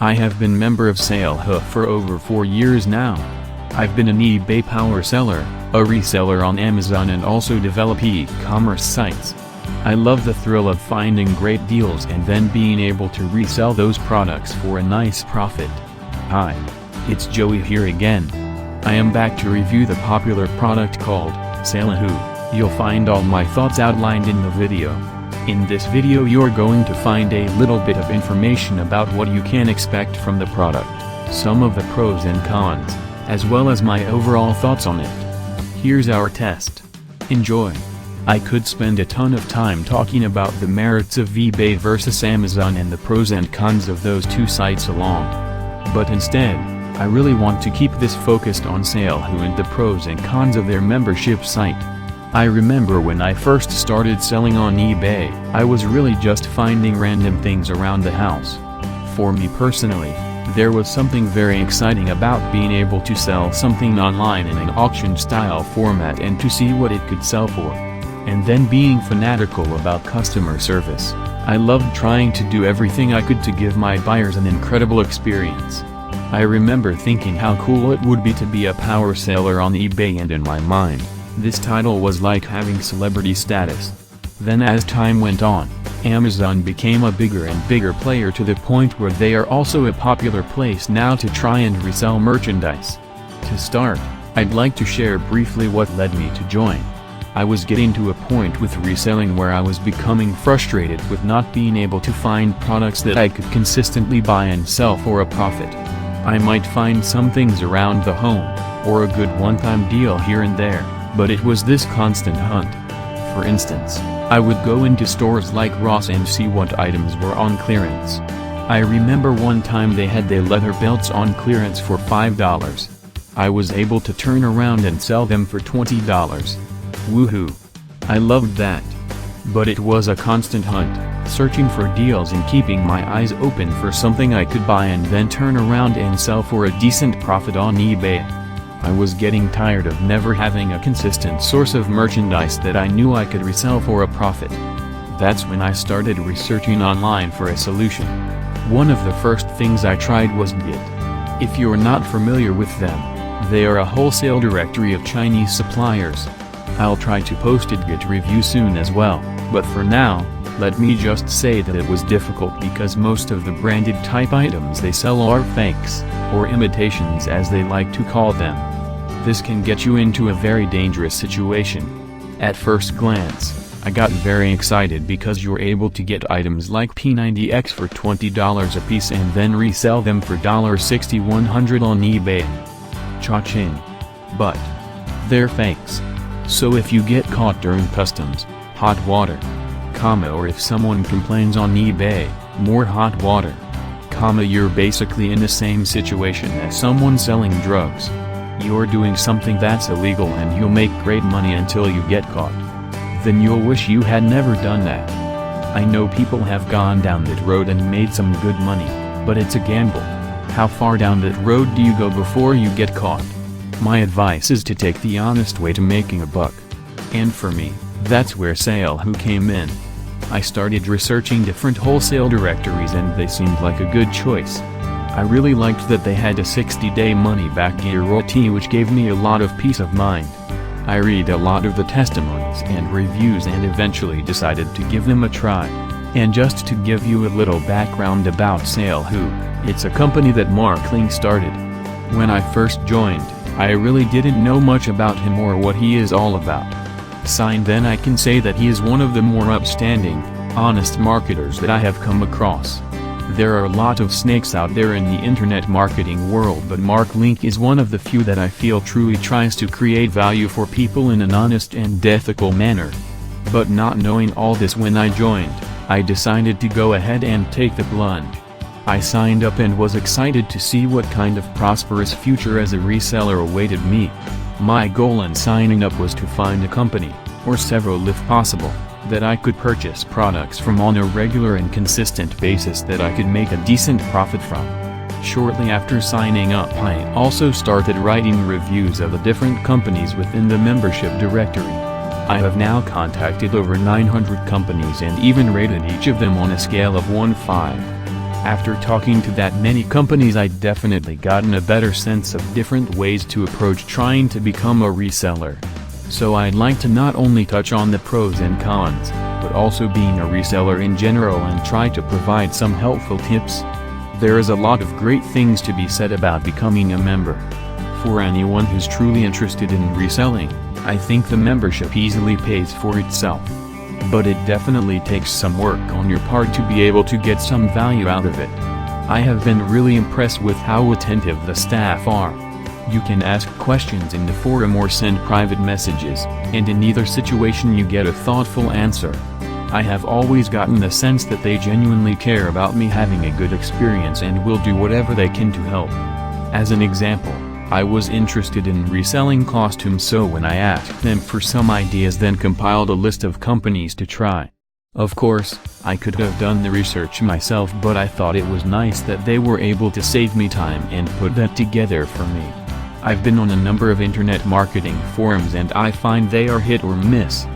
I have been member of Salehoo for over 4 years now. I've been an eBay power seller, a reseller on Amazon, and also develop e-commerce sites. I love the thrill of finding great deals and then being able to resell those products for a nice profit. Hi, it's Joey here again. I am back to review the popular product called Salehoo. You'll find all my thoughts outlined in the video. In this video you're going to find a little bit of information about what you can expect from the product, some of the pros and cons, as well as my overall thoughts on it. Here's our test. Enjoy. I could spend a ton of time talking about the merits of eBay versus Amazon and the pros and cons of those two sites along. But instead, I really want to keep this focused on Salehoo and the pros and cons of their membership site. I remember when I first started selling on eBay, I was really just finding random things around the house. For me personally, there was something very exciting about being able to sell something online in an auction-style format and to see what it could sell for. And then being fanatical about customer service, I loved trying to do everything I could to give my buyers an incredible experience. I remember thinking how cool it would be to be a power seller on eBay, and in my mind, this title was like having celebrity status. Then as time went on, Amazon became a bigger and bigger player to the point where they are also a popular place now to try and resell merchandise. To start, I'd like to share briefly what led me to join. I was getting to a point with reselling where I was becoming frustrated with not being able to find products that I could consistently buy and sell for a profit. I might find some things around the home, or a good one-time deal here and there, but it was this constant hunt. For instance, I would go into stores like Ross and see what items were on clearance. I remember one time they had their leather belts on clearance for $5. I was able to turn around and sell them for $20. Woohoo! I loved that. But it was a constant hunt, searching for deals and keeping my eyes open for something I could buy and then turn around and sell for a decent profit on eBay. I was getting tired of never having a consistent source of merchandise that I knew I could resell for a profit. That's when I started researching online for a solution. One of the first things I tried was Git. If you're not familiar with them, they are a wholesale directory of Chinese suppliers. I'll try to post a Git review soon as well, but for now, let me just say that it was difficult because most of the branded type items they sell are fakes, or imitations as they like to call them. This can get you into a very dangerous situation. At first glance, I got very excited because you're able to get items like P90X for $20 a piece and then resell them for $6100 on eBay. Cha-ching. But they're fakes. So if you get caught during customs, hot water, or if someone complains on eBay, more hot water, you're basically in the same situation as someone selling drugs. You're doing something that's illegal and you'll make great money until you get caught. Then you'll wish you had never done that. I know people have gone down that road and made some good money, but it's a gamble. How far down that road do you go before you get caught? My advice is to take the honest way to making a buck. And for me, that's where Salehoo came in. I started researching different wholesale directories and they seemed like a good choice. I really liked that they had a 60-day money-back guarantee, which gave me a lot of peace of mind. I read a lot of the testimonies and reviews and eventually decided to give them a try. And just to give you a little background about Salehoo, it's a company that Mark Ling started. When I first joined, I really didn't know much about him or what he is all about. Then I can say that he is one of the more upstanding, honest marketers that I have come across. There are a lot of snakes out there in the internet marketing world, but Mark Ling is one of the few that I feel truly tries to create value for people in an honest and ethical manner. But not knowing all this when I joined, I decided to go ahead and take the plunge. I signed up and was excited to see what kind of prosperous future as a reseller awaited me. My goal in signing up was to find a company, or several if possible, that I could purchase products from on a regular and consistent basis that I could make a decent profit from. Shortly after signing up, I also started writing reviews of the different companies within the membership directory. I have now contacted over 900 companies and even rated each of them on a scale of 1-5. After talking to that many companies, I definitely gotten a better sense of different ways to approach trying to become a reseller. So I'd like to not only touch on the pros and cons, but also being a reseller in general and try to provide some helpful tips. There is a lot of great things to be said about becoming a member. For anyone who's truly interested in reselling, I think the membership easily pays for itself. But it definitely takes some work on your part to be able to get some value out of it. I have been really impressed with how attentive the staff are. You can ask questions in the forum or send private messages, and in either situation you get a thoughtful answer. I have always gotten the sense that they genuinely care about me having a good experience and will do whatever they can to help. As an example, I was interested in reselling costumes, so when I asked them for some ideas, then compiled a list of companies to try. Of course, I could have done the research myself, but I thought it was nice that they were able to save me time and put that together for me. I've been on a number of internet marketing forums and I find they are hit or miss.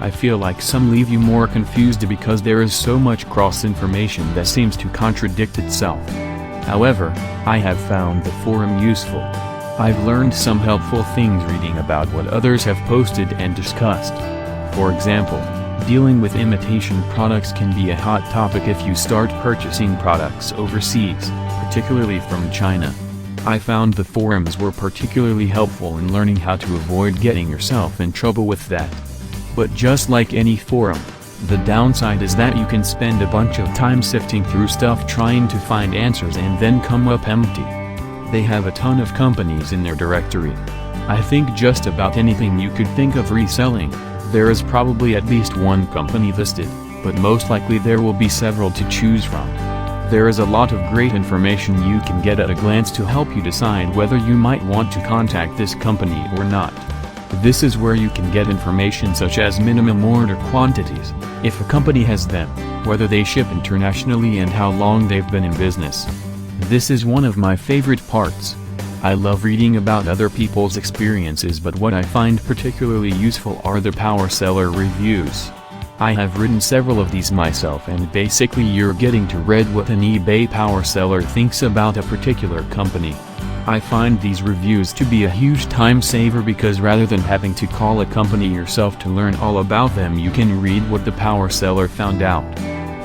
I feel like some leave you more confused because there is so much cross-information that seems to contradict itself. However, I have found the forum useful. I've learned some helpful things reading about what others have posted and discussed. For example, dealing with imitation products can be a hot topic if you start purchasing products overseas, particularly from China. I found the forums were particularly helpful in learning how to avoid getting yourself in trouble with that. But just like any forum, the downside is that you can spend a bunch of time sifting through stuff trying to find answers and then come up empty. They have a ton of companies in their directory. I think just about anything you could think of reselling, there is probably at least one company listed, but most likely there will be several to choose from. There is a lot of great information you can get at a glance to help you decide whether you might want to contact this company or not. This is where you can get information such as minimum order quantities, if a company has them, whether they ship internationally, and how long they've been in business. This is one of my favorite parts. I love reading about other people's experiences, but what I find particularly useful are the power seller reviews. I have written several of these myself, and basically you're getting to read what an eBay power seller thinks about a particular company. I find these reviews to be a huge time saver because rather than having to call a company yourself to learn all about them, you can read what the power seller found out.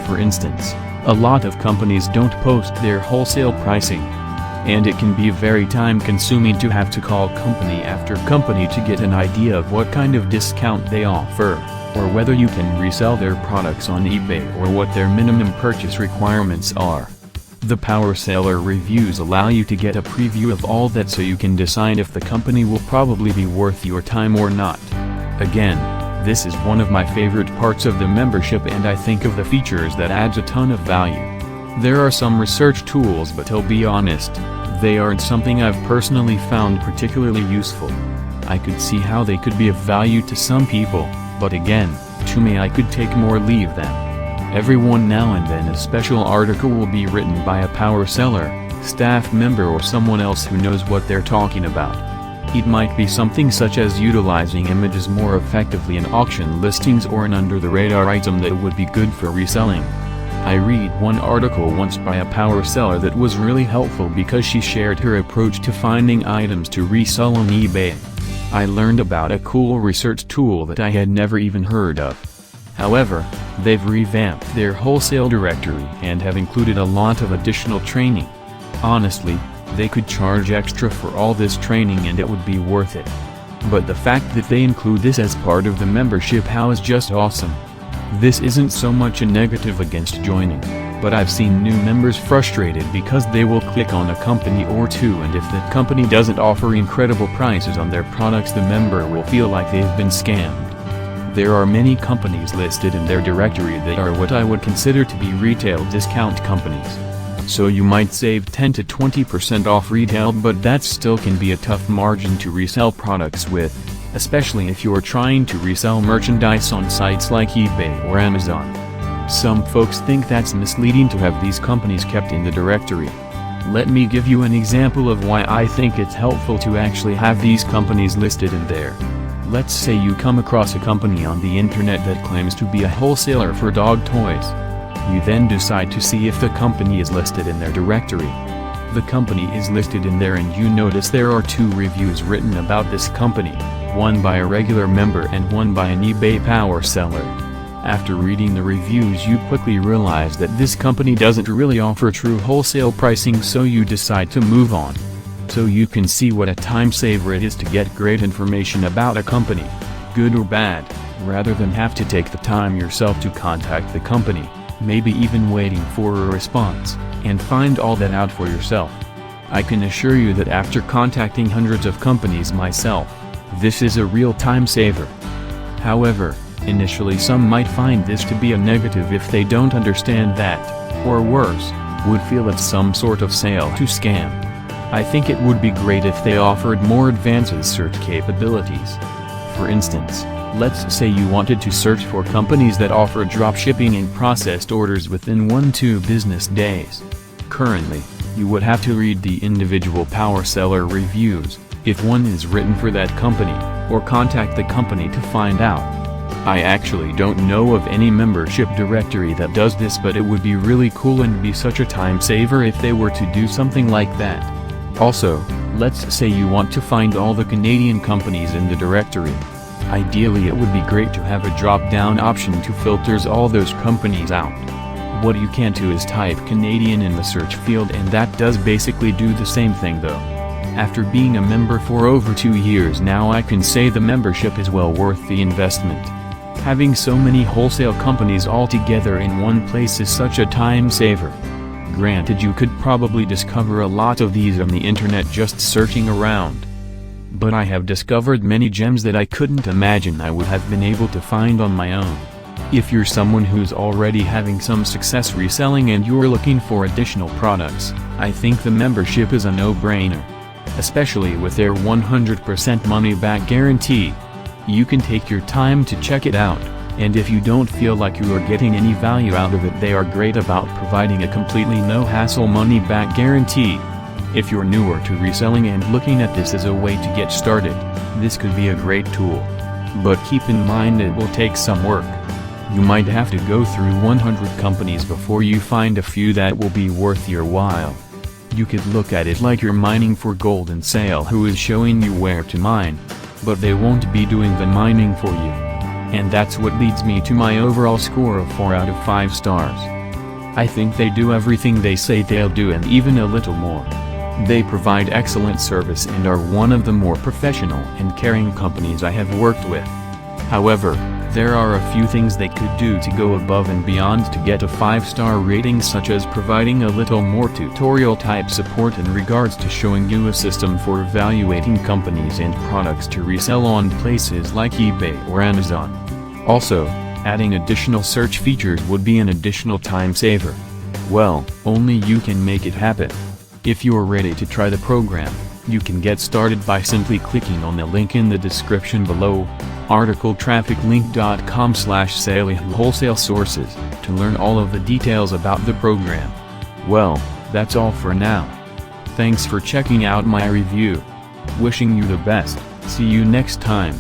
For instance, a lot of companies don't post their wholesale pricing, and it can be very time-consuming to have to call company after company to get an idea of what kind of discount they offer, or whether you can resell their products on eBay, or what their minimum purchase requirements are. The power seller reviews allow you to get a preview of all that, so you can decide if the company will probably be worth your time or not. Again, this is one of my favorite parts of the membership, and I think of the features that adds a ton of value. There are some research tools, but I'll be honest, they aren't something I've personally found particularly useful. I could see how they could be of value to some people, but again, to me I could take more leave them. Every now and then a special article will be written by a power seller, staff member, or someone else who knows what they're talking about. It might be something such as utilizing images more effectively in auction listings, or an under-the-radar item that would be good for reselling. I read one article once by a power seller that was really helpful because she shared her approach to finding items to resell on eBay. I learned about a cool research tool that I had never even heard of. However, they've revamped their wholesale directory and have included a lot of additional training. Honestly, they could charge extra for all this training and it would be worth it. But the fact that they include this as part of the membership is just awesome. This isn't so much a negative against joining, but I've seen new members frustrated because they will click on a company or two, and if that company doesn't offer incredible prices on their products, the member will feel like they've been scammed. There are many companies listed in their directory that are what I would consider to be retail discount companies. So you might save 10 to 20% off retail, but that still can be a tough margin to resell products with, especially if you're trying to resell merchandise on sites like eBay or Amazon. Some folks think that's misleading to have these companies kept in the directory. Let me give you an example of why I think it's helpful to actually have these companies listed in there. Let's say you come across a company on the internet that claims to be a wholesaler for dog toys. You then decide to see if the company is listed in their directory. The company is listed in there and you notice there are 2 reviews written about this company, one by a regular member and one by an eBay power seller. After reading the reviews you quickly realize that this company doesn't really offer true wholesale pricing, so you decide to move on. So you can see what a time saver it is to get great information about a company, good or bad, rather than have to take the time yourself to contact the company, maybe even waiting for a response, and find all that out for yourself. I can assure you that after contacting hundreds of companies myself, this is a real time saver. However, initially some might find this to be a negative if they don't understand that, or worse, would feel it's some sort of sale to scam. I think it would be great if they offered more advanced search capabilities. For instance, let's say you wanted to search for companies that offer dropshipping and processed orders within 1-2 business days. Currently, you would have to read the individual power seller reviews, if one is written for that company, or contact the company to find out. I actually don't know of any membership directory that does this, but it would be really cool and be such a time saver if they were to do something like that. Also, let's say you want to find all the Canadian companies in the directory. Ideally it would be great to have a drop-down option to filters all those companies out. What you can do is type Canadian in the search field and that does basically do the same thing though. After being a member for over 2 years now, I can say the membership is well worth the investment. Having so many wholesale companies all together in one place is such a time saver. Granted, you could probably discover a lot of these on the internet just searching around. But I have discovered many gems that I couldn't imagine I would have been able to find on my own. If you're someone who's already having some success reselling and you're looking for additional products, I think the membership is a no-brainer. Especially with their 100% money-back guarantee. You can take your time to check it out, and if you don't feel like you are getting any value out of it, they are great about providing a completely no-hassle money-back guarantee. If you're newer to reselling and looking at this as a way to get started, this could be a great tool. But keep in mind it will take some work. You might have to go through 100 companies before you find a few that will be worth your while. You could look at it like you're mining for gold and Salehoo is showing you where to mine, but they won't be doing the mining for you. And that's what leads me to my overall score of 4 out of 5 stars. I think they do everything they say they'll do and even a little more. They provide excellent service and are one of the more professional and caring companies I have worked with. However, there are a few things they could do to go above and beyond to get a 5-star rating, such as providing a little more tutorial-type support in regards to showing you a system for evaluating companies and products to resell on places like eBay or Amazon. Also, adding additional search features would be an additional time saver. Well, only you can make it happen. If you're ready to try the program, you can get started by simply clicking on the link in the description below, articletrafficlink.com/Salehoo Wholesale Sources, to learn all of the details about the program. Well, that's all for now. Thanks for checking out my review. Wishing you the best, see you next time.